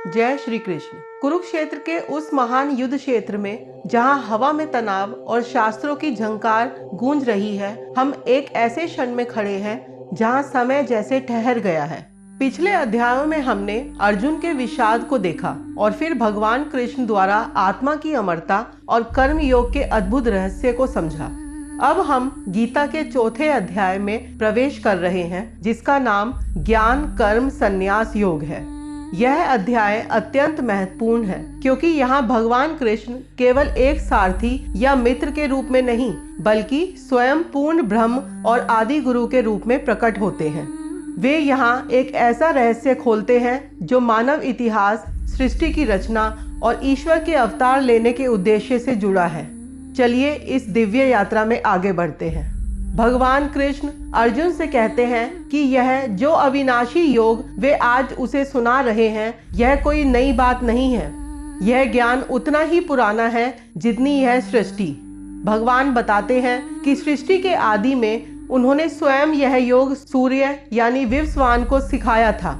जय श्री कृष्ण। कुरुक्षेत्र के उस महान युद्ध क्षेत्र में जहां हवा में तनाव और शास्त्रों की झंकार गूंज रही है, हम एक ऐसे क्षण में खड़े हैं जहां समय जैसे ठहर गया है। पिछले अध्यायों में हमने अर्जुन के विषाद को देखा और फिर भगवान कृष्ण द्वारा आत्मा की अमरता और कर्म योग के अद्भुत रहस्य को समझा। अब हम गीता के चौथे अध्याय में प्रवेश कर रहे हैं, जिसका नाम ज्ञान कर्म संन्यास योग है। यह अध्याय अत्यंत महत्वपूर्ण है क्योंकि यहाँ भगवान कृष्ण केवल एक सारथी या मित्र के रूप में नहीं, बल्कि स्वयं पूर्ण ब्रह्म और आदि गुरु के रूप में प्रकट होते हैं। वे यहाँ एक ऐसा रहस्य खोलते हैं जो मानव इतिहास, सृष्टि की रचना और ईश्वर के अवतार लेने के उद्देश्य से जुड़ा है। चलिए इस दिव्य यात्रा में आगे बढ़ते हैं। भगवान कृष्ण अर्जुन से कहते हैं कि यह जो अविनाशी योग वे आज उसे सुना रहे हैं, यह कोई नई बात नहीं है। यह ज्ञान उतना ही पुराना है जितनी यह सृष्टि। भगवान बताते हैं कि सृष्टि के आदि में उन्होंने स्वयं यह योग सूर्य यानी विवस्वान को सिखाया था।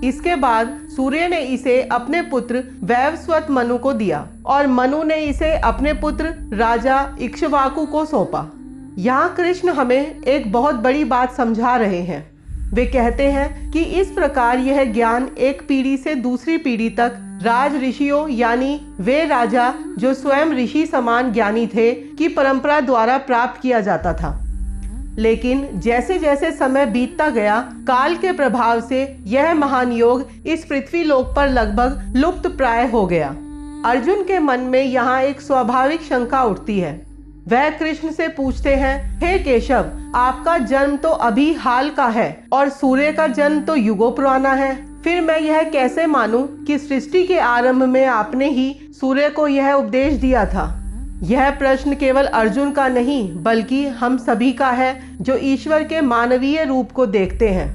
इसके बाद सूर्य ने इसे अपने पुत्र वैवस्वत मनु को दिया और मनु ने इसे अपने पुत्र राजा इक्ष्वाकु को सौंपा। यहाँ कृष्ण हमें एक बहुत बड़ी बात समझा रहे हैं। वे कहते हैं कि इस प्रकार यह ज्ञान एक पीढ़ी से दूसरी पीढ़ी तक राज ऋषियों यानी वे राजा जो स्वयं ऋषि समान ज्ञानी थे की परंपरा द्वारा प्राप्त किया जाता था। लेकिन जैसे जैसे समय बीतता गया, काल के प्रभाव से यह महान योग इस पृथ्वी लोक पर लगभग लुप्त प्राय हो गया। अर्जुन के मन में यहाँ एक स्वाभाविक शंका उठती है। वह कृष्ण से पूछते हैं, हे केशव, आपका जन्म तो अभी हाल का है और सूर्य का जन्म तो युगों पुराना है। फिर मैं यह कैसे मानूं कि सृष्टि के आरंभ में आपने ही सूर्य को यह उपदेश दिया था। यह प्रश्न केवल अर्जुन का नहीं, बल्कि हम सभी का है जो ईश्वर के मानवीय रूप को देखते हैं।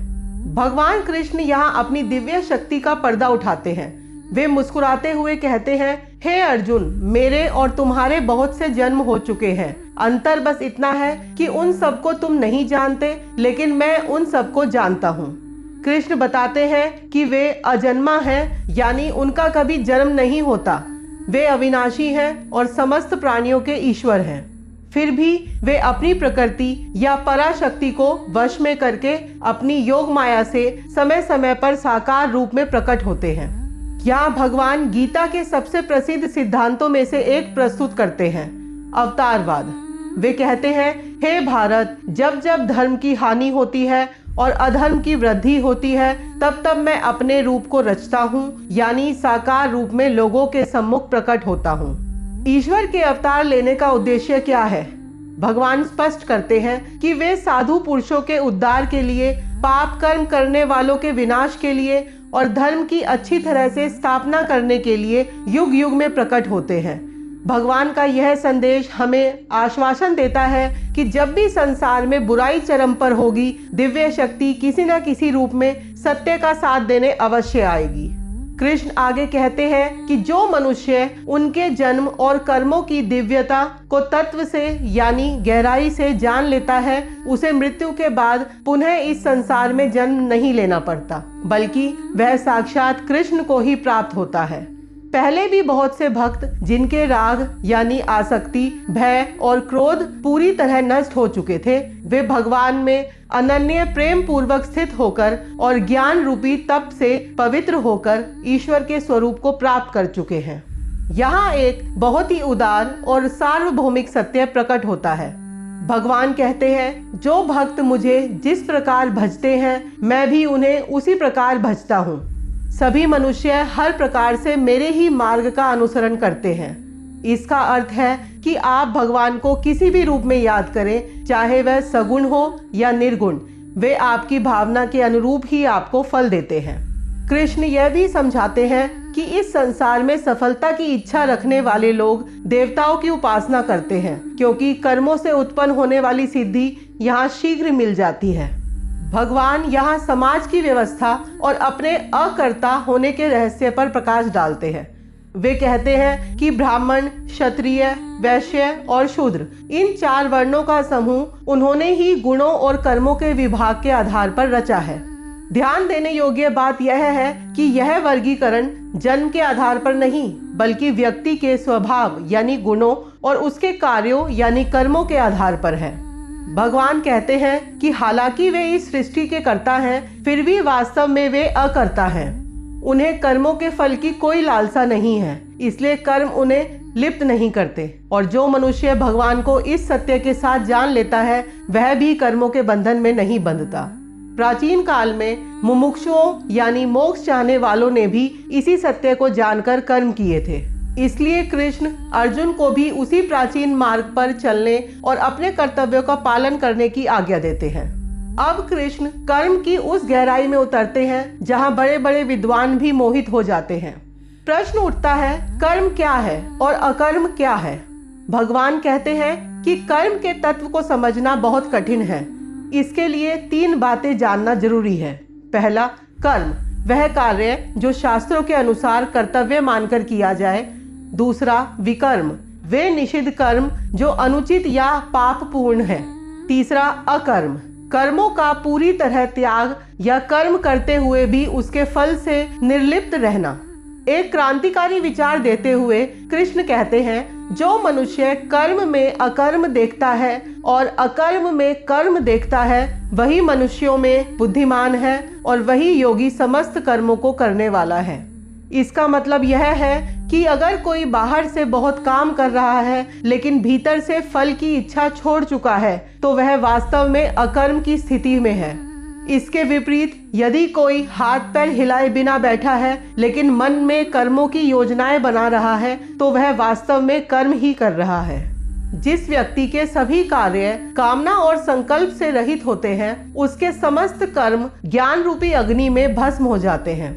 भगवान कृष्ण यहाँ अपनी दिव्य शक्ति का पर्दा उठाते हैं। वे मुस्कुराते हुए कहते हैं, हे अर्जुन, मेरे और तुम्हारे बहुत से जन्म हो चुके हैं। अंतर बस इतना है कि उन सबको तुम नहीं जानते, लेकिन मैं उन सबको जानता हूँ। कृष्ण बताते हैं कि वे अजन्मा हैं, यानी उनका कभी जन्म नहीं होता। वे अविनाशी हैं और समस्त प्राणियों के ईश्वर हैं। फिर भी वे अपनी प्रकृति या पराशक्ति को वश में करके अपनी योग माया से समय समय पर साकार रूप में प्रकट होते हैं। यहाँ भगवान गीता के सबसे प्रसिद्ध सिद्धांतों में से एक प्रस्तुत करते हैं, अवतारवाद। वे कहते हैं, हे भारत, जब जब धर्म की हानि होती है और अधर्म की वृद्धि होती है, तब तब मैं अपने रूप को रचता हूँ, यानी साकार रूप में लोगों के सम्मुख प्रकट होता हूँ। ईश्वर के अवतार लेने का उद्देश्य क्या है? भगवान स्पष्ट करते हैं कि वे साधु पुरुषों के उद्धार के लिए, पाप कर्म करने वालों के विनाश के लिए और धर्म की अच्छी तरह से स्थापना करने के लिए युग युग में प्रकट होते हैं। भगवान का यह संदेश हमें आश्वासन देता है कि जब भी संसार में बुराई चरम पर होगी, दिव्य शक्ति किसी न किसी रूप में सत्य का साथ देने अवश्य आएगी। कृष्ण आगे कहते हैं कि जो मनुष्य उनके जन्म और कर्मों की दिव्यता को तत्व से यानी गहराई से जान लेता है, उसे मृत्यु के बाद पुनः इस संसार में जन्म नहीं लेना पड़ता, बल्कि वह साक्षात कृष्ण को ही प्राप्त होता है। पहले भी बहुत से भक्त जिनके राग यानी आसक्ति, भय और क्रोध पूरी तरह नष्ट हो चुके थे, वे भगवान में अनन्य प्रेम पूर्वक स्थित होकर और ज्ञान रूपी तप से पवित्र होकर ईश्वर के स्वरूप को प्राप्त कर चुके हैं। यहाँ एक बहुत ही उदार और सार्वभौमिक सत्य प्रकट होता है। भगवान कहते हैं, जो भक्त मुझे जिस प्रकार भजते हैं, मैं भी उन्हें उसी प्रकार भजता हूँ। सभी मनुष्य हर प्रकार से मेरे ही मार्ग का अनुसरण करते हैं। इसका अर्थ है कि आप भगवान को किसी भी रूप में याद करें, चाहे वह सगुण हो या निर्गुण, वे आपकी भावना के अनुरूप ही आपको फल देते हैं। कृष्ण यह भी समझाते हैं कि इस संसार में सफलता की इच्छा रखने वाले लोग देवताओं की उपासना करते हैं, क्योंकि कर्मों से उत्पन्न होने वाली सिद्धि यहाँ शीघ्र मिल जाती है। भगवान यहाँ समाज की व्यवस्था और अपने अकर्ता होने के रहस्य पर प्रकाश डालते हैं। वे कहते हैं कि ब्राह्मण, क्षत्रिय, वैश्य और शूद्र, इन 4 वर्णों का समूह उन्होंने ही गुणों और कर्मों के विभाग के आधार पर रचा है। ध्यान देने योग्य बात यह है कि यह वर्गीकरण जन्म के आधार पर नहीं, बल्कि व्यक्ति के स्वभाव यानी गुणों और उसके कार्यों यानी कर्मों के आधार पर है। भगवान कहते हैं कि हालांकि वे इस सृष्टि के कर्ता हैं, फिर भी वास्तव में वे अकर्ता हैं। उन्हें कर्मों के फल की कोई लालसा नहीं है, इसलिए कर्म उन्हें लिप्त नहीं करते। और जो मनुष्य भगवान को इस सत्य के साथ जान लेता है, वह भी कर्मों के बंधन में नहीं बंधता। प्राचीन काल में मुमुक्षुओं यानी मोक्ष चाहने वालों ने भी इसी सत्य को जानकर कर्म किए थे। इसलिए कृष्ण अर्जुन को भी उसी प्राचीन मार्ग पर चलने और अपने कर्तव्यों का पालन करने की आज्ञा देते हैं। अब कृष्ण कर्म की उस गहराई में उतरते हैं जहां बड़े बड़े विद्वान भी मोहित हो जाते हैं। प्रश्न उठता है, कर्म क्या है और अकर्म क्या है? भगवान कहते हैं कि कर्म के तत्व को समझना बहुत कठिन है। इसके लिए 3 बातें जानना जरूरी है। पहला, कर्म वह कार्य जो शास्त्रों के अनुसार कर्तव्य मानकर किया जाए। दूसरा, विकर्म वे निषिद्ध कर्म जो अनुचित या पापपूर्ण है। तीसरा, अकर्म कर्मों का पूरी तरह त्याग या कर्म करते हुए भी उसके फल से निर्लिप्त रहना। एक क्रांतिकारी विचार देते हुए कृष्ण कहते हैं, जो मनुष्य कर्म में अकर्म देखता है और अकर्म में कर्म देखता है, वही मनुष्यों में बुद्धिमान है और वही योगी समस्त कर्मों को करने वाला है। इसका मतलब यह है कि अगर कोई बाहर से बहुत काम कर रहा है लेकिन भीतर से फल की इच्छा छोड़ चुका है, तो वह वास्तव में अकर्म की स्थिति में है। इसके विपरीत यदि कोई हाथ पैर हिलाए बिना बैठा है लेकिन मन में कर्मों की योजनाएं बना रहा है, तो वह वास्तव में कर्म ही कर रहा है। जिस व्यक्ति के सभी कार्य कामना और संकल्प से रहित होते हैं, उसके समस्त कर्म ज्ञान रूपी अग्नि में भस्म हो जाते हैं।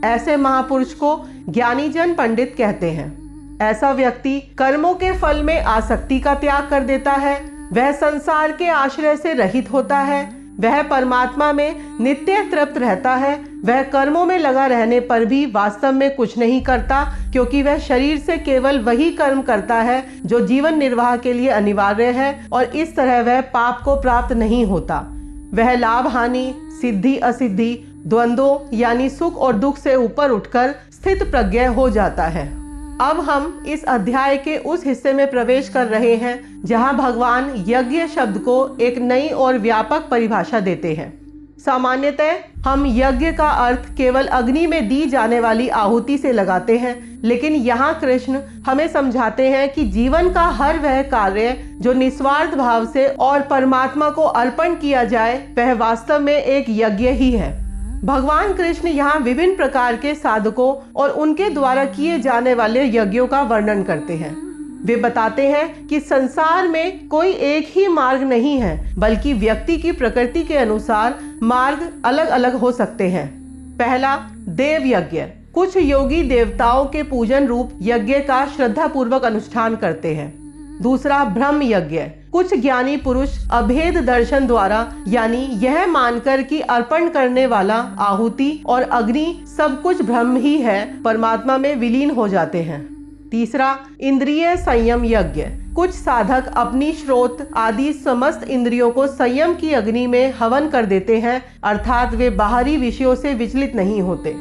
ऐसे महापुरुष को ज्ञानीजन पंडित कहते हैं। ऐसा व्यक्ति कर्मों के फल में आसक्ति का त्याग कर देता है। वह संसार के आश्रय से रहित होता है। वह परमात्मा में नित्य तृप्त रहता है। वह कर्मों में लगा रहने पर भी वास्तव में कुछ नहीं करता, क्योंकि वह शरीर से केवल वही कर्म करता है जो जीवन निर्वाह के लिए अनिवार्य है, और इस तरह वह पाप को प्राप्त नहीं होता। वह लाभ हानि, सिद्धि असिद्धि, द्वंद्वों यानी सुख और दुख से ऊपर उठकर स्थित प्रज्ञ हो जाता है। अब हम इस अध्याय के उस हिस्से में प्रवेश कर रहे हैं जहां भगवान यज्ञ शब्द को एक नई और व्यापक परिभाषा देते हैं। सामान्यतः हम यज्ञ का अर्थ केवल अग्नि में दी जाने वाली आहुति से लगाते हैं, लेकिन यहाँ कृष्ण हमें समझाते हैं कि जीवन का हर वह कार्य जो निस्वार्थ भाव से और परमात्मा को अर्पण किया जाए, वह वास्तव में एक यज्ञ ही है। भगवान कृष्ण यहाँ विभिन्न प्रकार के साधकों और उनके द्वारा किए जाने वाले यज्ञों का वर्णन करते हैं। वे बताते हैं कि संसार में कोई एक ही मार्ग नहीं है, बल्कि व्यक्ति की प्रकृति के अनुसार मार्ग अलग अलग हो सकते हैं। पहला, देव यज्ञ। कुछ योगी देवताओं के पूजन रूप यज्ञ का श्रद्धा पूर्वक अनुष्ठान करते हैं। दूसरा, ब्रह्म यज्ञ। कुछ ज्ञानी पुरुष अभेद दर्शन द्वारा यानी यह मानकर कि अर्पण करने वाला आहुति और अग्नि सब कुछ ब्रह्म ही है, परमात्मा में विलीन हो जाते हैं। तीसरा, इंद्रिय संयम यज्ञ। कुछ साधक अपनी श्रोत आदि समस्त इंद्रियों को संयम की अग्नि में हवन कर देते हैं, अर्थात वे बाहरी विषयों से विचलित नहीं होते।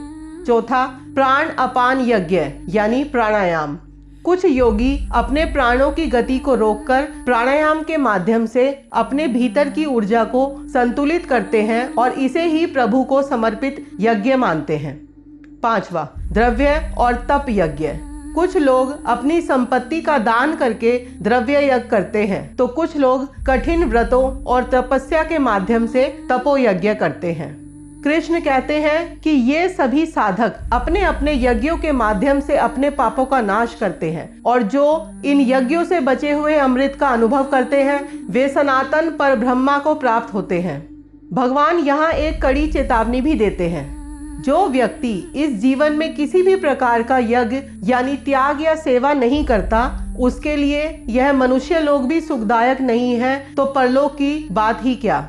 चौथा, प्राण अपान यज्ञ यानी प्राणायाम। कुछ योगी अपने प्राणों की गति को रोककर प्राणायाम के माध्यम से अपने भीतर की ऊर्जा को संतुलित करते हैं और इसे ही प्रभु को समर्पित यज्ञ मानते हैं। पांचवा, द्रव्य और तप यज्ञ। कुछ लोग अपनी संपत्ति का दान करके द्रव्य यज्ञ करते हैं, तो कुछ लोग कठिन व्रतों और तपस्या के माध्यम से तपो यज्ञ करते हैं। कृष्ण कहते हैं कि ये सभी साधक अपने अपने यज्ञों के माध्यम से अपने पापों का नाश करते हैं, और जो इन यज्ञों से बचे हुए अमृत का अनुभव करते हैं, वे सनातन पर ब्रह्मा को प्राप्त होते हैं। भगवान यहाँ एक कड़ी चेतावनी भी देते हैं। जो व्यक्ति इस जीवन में किसी भी प्रकार का यज्ञ यानी त्याग या सेवा नहीं करता, उसके लिए यह मनुष्य लोग भी सुखदायक नहीं है, तो परलोक की बात ही क्या।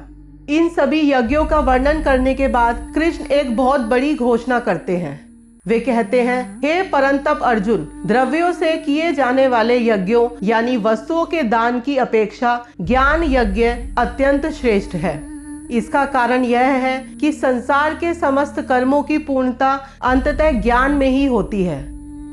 इन सभी यज्ञों का वर्णन करने के बाद कृष्ण एक बहुत बड़ी घोषणा करते हैं। वे कहते हैं, हे परंतप अर्जुन, द्रव्यों से किए जाने वाले यज्ञों यानी वस्तुओं के दान की अपेक्षा ज्ञान यज्ञ अत्यंत श्रेष्ठ है। इसका कारण यह है कि संसार के समस्त कर्मों की पूर्णता अंततः ज्ञान में ही होती है।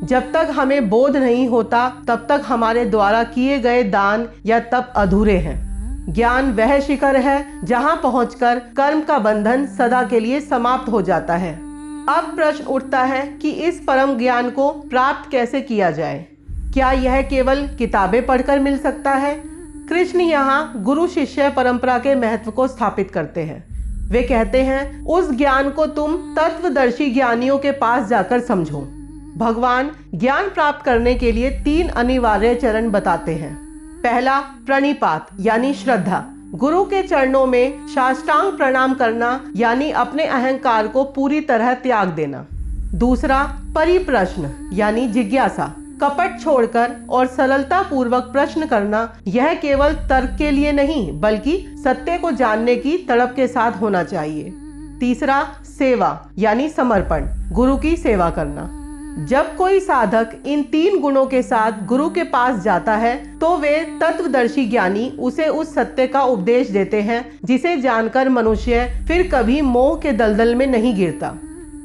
जब तक हमें बोध नहीं होता तब तक हमारे द्वारा किए गए दान या तप अधूरे हैं। ज्ञान वह शिखर है जहां पहुंचकर कर्म का बंधन सदा के लिए समाप्त हो जाता है। अब प्रश्न उठता है कि इस परम ज्ञान को प्राप्त कैसे किया जाए। क्या यह केवल किताबें पढ़कर मिल सकता है? कृष्ण यहाँ गुरु शिष्य परंपरा के महत्व को स्थापित करते हैं। वे कहते हैं, उस ज्ञान को तुम तत्वदर्शी ज्ञानियों के पास जाकर समझो। भगवान ज्ञान प्राप्त करने के लिए 3 अनिवार्य चरण बताते हैं। पहला, प्रणिपात यानी श्रद्धा, गुरु के चरणों में साष्टांग प्रणाम करना यानी अपने अहंकार को पूरी तरह त्याग देना। दूसरा, परिप्रश्न यानी जिज्ञासा, कपट छोड़कर और सरलता पूर्वक प्रश्न करना। यह केवल तर्क के लिए नहीं बल्कि सत्य को जानने की तड़प के साथ होना चाहिए। तीसरा, सेवा यानी समर्पण, गुरु की सेवा करना। जब कोई साधक इन 3 गुणों के साथ गुरु के पास जाता है तो वे तत्वदर्शी ज्ञानी उसे उस सत्य का उपदेश देते हैं जिसे जानकर मनुष्य फिर कभी मोह के दलदल में नहीं गिरता।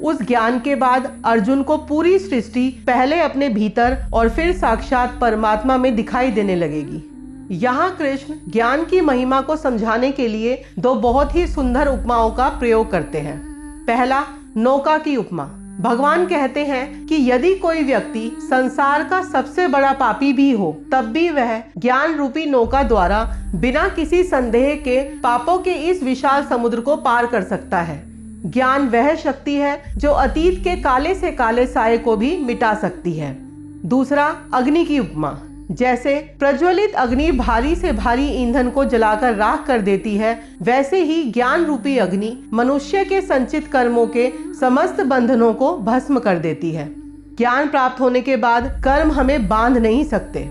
उस ज्ञान के बाद अर्जुन को पूरी सृष्टि पहले अपने भीतर और फिर साक्षात परमात्मा में दिखाई देने लगेगी। यहाँ कृष्ण ज्ञान की महिमा को समझाने के लिए 2 बहुत ही सुंदर उपमाओं का प्रयोग करते हैं। पहला, नौका की उपमा। भगवान कहते हैं कि यदि कोई व्यक्ति संसार का सबसे बड़ा पापी भी हो तब भी वह ज्ञान रूपी नौका द्वारा बिना किसी संदेह के पापों के इस विशाल समुद्र को पार कर सकता है। ज्ञान वह शक्ति है जो अतीत के काले से काले साये को भी मिटा सकती है। दूसरा, अग्नि की उपमा। जैसे प्रज्वलित अग्नि भारी से भारी ईंधन को जलाकर राख कर देती है, वैसे ही ज्ञान रूपी अग्नि मनुष्य के संचित कर्मों के समस्त बंधनों को भस्म कर देती है। ज्ञान प्राप्त होने के बाद कर्म हमें बांध नहीं सकते।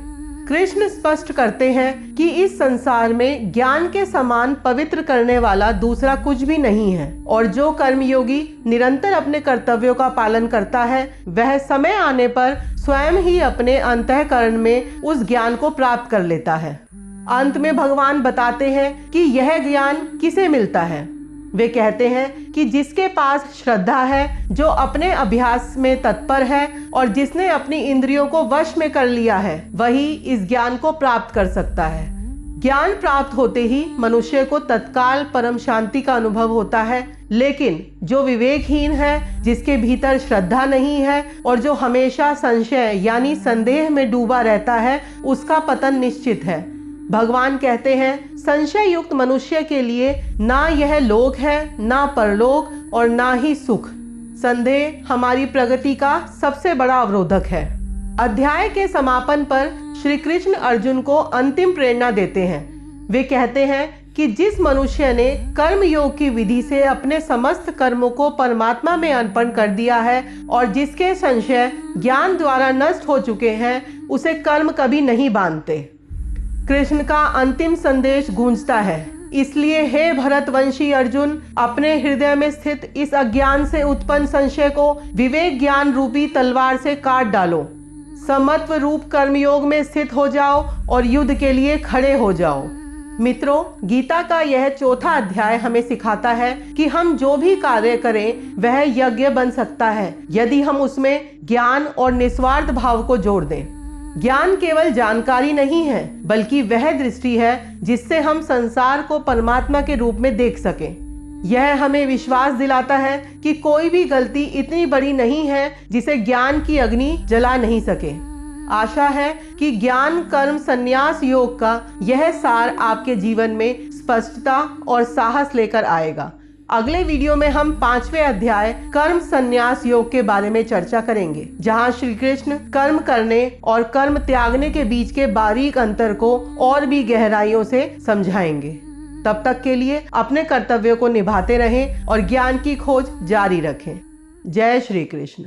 कृष्ण स्पष्ट करते हैं कि इस संसार में ज्ञान के समान पवित्र करने वाला दूसरा कुछ भी नहीं है और जो कर्मयोगी निरंतर अपने कर्तव्यों का पालन करता है वह समय आने पर स्वयं ही अपने अंतःकरण में उस ज्ञान को प्राप्त कर लेता है। अंत में भगवान बताते हैं कि यह ज्ञान किसे मिलता है। वे कहते हैं कि जिसके पास श्रद्धा है, जो अपने अभ्यास में तत्पर है और जिसने अपनी इंद्रियों को वश में कर लिया है, वही इस ज्ञान को प्राप्त कर सकता है। ज्ञान प्राप्त होते ही मनुष्य को तत्काल परम शांति का अनुभव होता है, लेकिन जो विवेकहीन है, जिसके भीतर श्रद्धा नहीं है और जो हमेशा संशय यानी संदेह में डूबा रहता है, उसका पतन निश्चित है। भगवान कहते हैं, संशय युक्त मनुष्य के लिए ना यह लोक है, ना परलोक और ना ही सुख। संदेह हमारी प्रगति का सबसे बड़ा अवरोधक है। अध्याय के समापन पर श्री कृष्ण अर्जुन को अंतिम प्रेरणा देते हैं। वे कहते हैं कि जिस मनुष्य ने कर्म योग की विधि से अपने समस्त कर्मों को परमात्मा में अर्पण कर दिया है और जिसके संशय ज्ञान द्वारा नष्ट हो चुके हैं, उसे कर्म कभी नहीं बांधते। कृष्ण का अंतिम संदेश गूंजता है, इसलिए हे भरतवंशी अर्जुन, अपने हृदय में स्थित इस अज्ञान से उत्पन्न संशय को विवेक ज्ञान रूपी तलवार से काट डालो। समत्व रूप कर्मयोग में स्थित हो जाओ और युद्ध के लिए खड़े हो जाओ। मित्रों, गीता का यह 4था अध्याय हमें सिखाता है कि हम जो भी कार्य करें वह यज्ञ बन सकता है यदि हम उसमें ज्ञान और निस्वार्थ भाव को जोड़ दें। ज्ञान केवल जानकारी नहीं है, बल्कि वह दृष्टि है जिससे हम संसार को परमात्मा के रूप में देख सकें। यह हमें विश्वास दिलाता है कि कोई भी गलती इतनी बड़ी नहीं है जिसे ज्ञान की अग्नि जला नहीं सके। आशा है कि ज्ञान कर्म संन्यास योग का यह सार आपके जीवन में स्पष्टता और साहस लेकर आएगा। अगले वीडियो में हम 5वें अध्याय कर्म संन्यास योग के बारे में चर्चा करेंगे, जहां श्री कृष्ण कर्म करने और कर्म त्यागने के बीच के बारीक अंतर को और भी गहराइयों से समझाएंगे। तब तक के लिए अपने कर्तव्यों को निभाते रहें और ज्ञान की खोज जारी रखें। जय श्री कृष्ण।